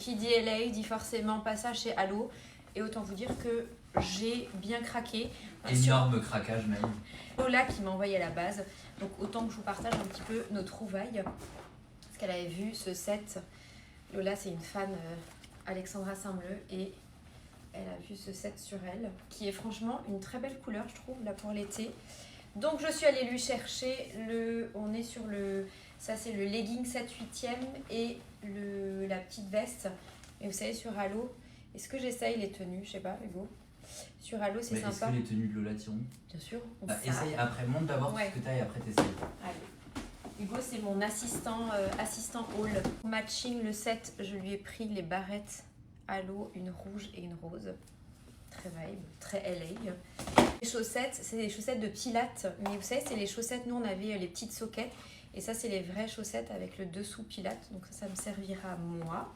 qui dit LA dit forcément passage chez Allo. Et autant vous dire que j'ai bien craqué. Énorme craquage, Maï. Lola qui m'a envoyé à la base. Donc autant que je vous partage un petit peu nos trouvailles. Parce qu'elle avait vu ce set. Lola, c'est une fan Alexandra Saint-Bleu. Et elle a vu ce set sur elle. Qui est franchement une très belle couleur, je trouve, là pour l'été. Donc je suis allée lui chercher le... On est sur le... Ça, c'est le legging 7/8e et la petite veste. Et vous savez, sur Allo, est-ce que j'essaye les tenues? Je sais pas, Hugo. Sur Allo, c'est sympa. Est-ce que les tenues de Lola tiront? Bien sûr. Essaye après, monte d'abord ouais. tout ce que tu as et après t'essayes. Allez. Hugo, c'est mon assistant haul. Matching le set, je lui ai pris les barrettes Allo, une rouge et une rose. Très vibe, très LA. Les chaussettes, c'est des chaussettes de Pilates. Mais vous savez, c'est les chaussettes, nous on avait les petites soquettes. Et ça, c'est les vraies chaussettes avec le dessous Pilates. Donc ça me servira à moi.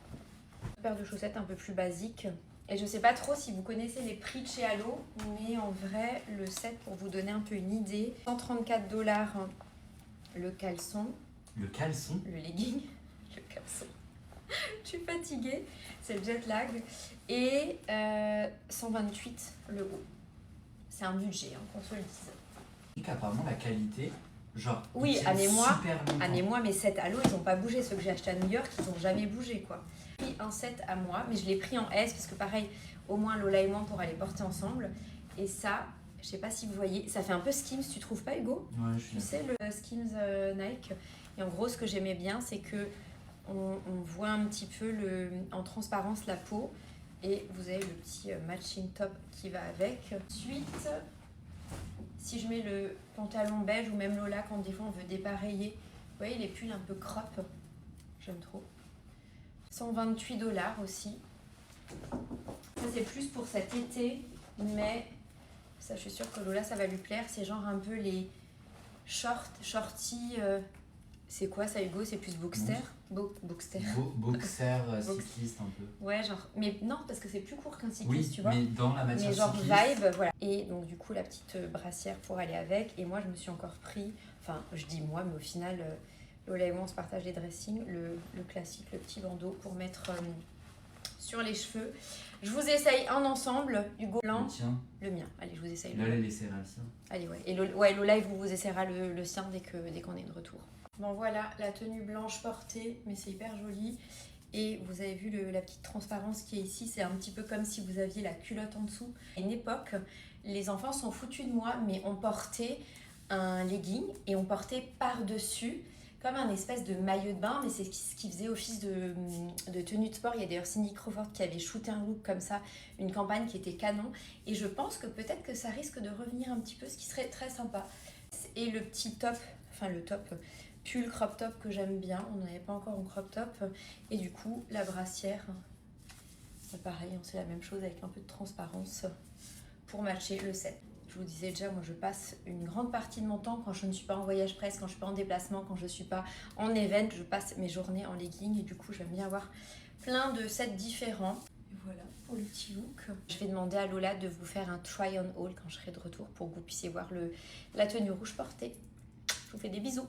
Une paire de chaussettes un peu plus basiques. Et je sais pas trop si vous connaissez les prix de chez Allo. Mais en vrai, le set, pour vous donner un peu une idée, 134$ le caleçon. Le caleçon? Le legging. Le caleçon. Je suis fatiguée. C'est le jet lag. Et 128 le haut. C'est un budget, hein, qu'on se le dise. Apparemment, la qualité... Genre, oui, année-moi, mes sets Allo, ils n'ont pas bougé. Ceux que j'ai achetés à New York, ils n'ont jamais bougé, quoi. J'ai pris un set à moi, mais je l'ai pris en S parce que pareil, au moins Lola et moi, on pourra les porter ensemble. Et ça, je sais pas si vous voyez, ça fait un peu Skims, tu trouves pas, Hugo? Ouais, je suis Tu sais, le Skims Nike. Et en gros, ce que j'aimais bien, c'est que on voit un petit peu en transparence la peau. Et vous avez le petit matching top qui va avec. Ensuite... Si je mets le pantalon beige ou même Lola, quand des fois on veut dépareiller, vous voyez les pulls un peu crop, j'aime trop. 128$ aussi. Ça c'est plus pour cet été, mais ça je suis sûre que Lola ça va lui plaire. C'est genre un peu les shorty. C'est quoi ça, Hugo? C'est plus bookster? Bookster. Boxer cycliste un peu. Ouais, genre. Mais non, parce que c'est plus court qu'un cycliste, oui, tu vois. Mais dans la matière mais genre cycliste. Vibe, voilà. Et donc, du coup, la petite brassière pour aller avec. Et moi, je me suis encore pris. Enfin, je dis moi, mais au final, Lola et moi, on se partage les dressings. Le classique, le petit bandeau pour mettre sur les cheveux. Je vous essaye un ensemble, Hugo. Blanc. Le tien. Le mien. Allez, je vous essaye. Lola, elle essaiera le sien. Allez, ouais. Et Lola, il vous essaiera le sien dès qu'on est de retour. Bon voilà, la tenue blanche portée, mais c'est hyper joli. Et vous avez vu la petite transparence qui est ici, c'est un petit peu comme si vous aviez la culotte en dessous. À une époque, les enfants sont foutus de moi, mais on portait un legging et on portait par-dessus comme un espèce de maillot de bain, mais c'est ce qui faisait office de tenue de sport. Il y a d'ailleurs Cindy Crawford qui avait shooté un look comme ça, une campagne qui était canon. Et je pense que peut-être que ça risque de revenir un petit peu, ce qui serait très sympa. Et le petit top, enfin le top... pull crop top que j'aime bien, on n'avait pas encore en crop top. Et du coup, la brassière, pareil, c'est la même chose avec un peu de transparence pour matcher le set. Je vous disais déjà, moi je passe une grande partie de mon temps quand je ne suis pas en voyage presse, quand je ne suis pas en déplacement, quand je ne suis pas en event, je passe mes journées en legging et du coup j'aime bien avoir plein de sets différents. Et voilà pour le petit look. Je vais demander à Lola de vous faire un try on haul quand je serai de retour pour que vous puissiez voir la tenue rouge portée. Je vous fais des bisous.